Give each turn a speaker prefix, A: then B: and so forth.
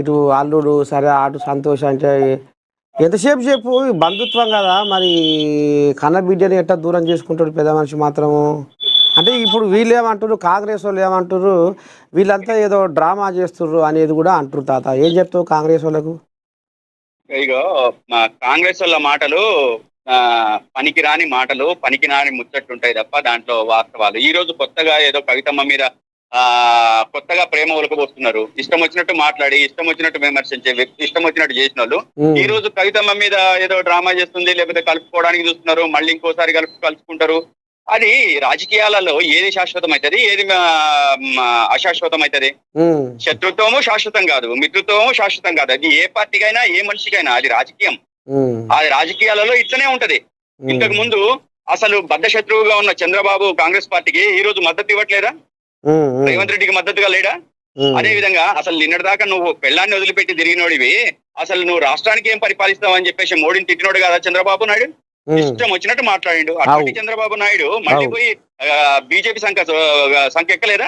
A: ఇటు అల్లుడు సరే అటు సంతోష్ అంటే ఎంతసేపు చెప్పు బంధుత్వం కదా మరి కన్న బిడ్డని ఎట్లా దూరం చేసుకుంటాడు పెద్ద మనిషి మాత్రము. అంటే ఇప్పుడు వీళ్ళు ఏమంటారు, కాంగ్రెస్ వాళ్ళు ఏమంటారు, వీళ్ళంతా ఏదో డ్రామా చేస్తుర్రు అనేది కూడా అంటారు. తాత ఏం చెప్తావు కాంగ్రెస్ వాళ్ళకు?
B: ఇగో మా కాంగ్రెస్ వాళ్ళ మాటలు పనికిరాని మాటలు, పనికిరాని ముచ్చట్టుంటాయి తప్ప దాంట్లో వాస్తవాలు. ఈ రోజు కొత్తగా ఏదో కవితమ్మ మీద కొత్తగా ప్రేమ ఒలకబోస్తున్నారు. ఇష్టం వచ్చినట్టు మాట్లాడి, ఇష్టం వచ్చినట్టు విమర్శించే వ్యక్తి, ఇష్టం వచ్చినట్టు చేసిన వాళ్ళు ఈ రోజు కవితమ్మ మీద ఏదో డ్రామా చేస్తుంది, లేకపోతే కలుపుకోవడానికి చూస్తున్నారు, మళ్ళీ ఇంకోసారి కలుసుకుంటారు. అది రాజకీయాలలో ఏది శాశ్వతం అవుతుంది, ఏది అశాశ్వతం అవుతుంది? శత్రుత్వము శాశ్వతం కాదు, మిత్రుత్వము శాశ్వతం కాదు. అది ఏ పార్టీకైనా ఏ మనిషికైనా అది రాజకీయం. అది రాజకీయాలలో ఇట్లనే ఉంటది. ఇంతకు ముందు అసలు బద్ద శత్రువుగా ఉన్న చంద్రబాబు కాంగ్రెస్ పార్టీకి ఈ రోజు మద్దతు ఇవ్వట్లేదా? రేవంత్ రెడ్డికి మద్దతుగా లేడా? అదే విధంగా అసలు నిన్నటిదాకా నువ్వు పెళ్ళాన్ని వదిలిపెట్టి తిరిగినోడివి, అసలు నువ్వు రాష్ట్రానికి ఏం పరిపాలిస్తావు అని చెప్పేసి మోడీని తిట్టినోడు కదా చంద్రబాబు నాయుడు. ఇష్టం వచ్చినట్టు మాట్లాడిండు. అటువంటి చంద్రబాబు నాయుడు మళ్ళీ పోయి బీజేపీ సంఖ్య ఎక్కలేదా?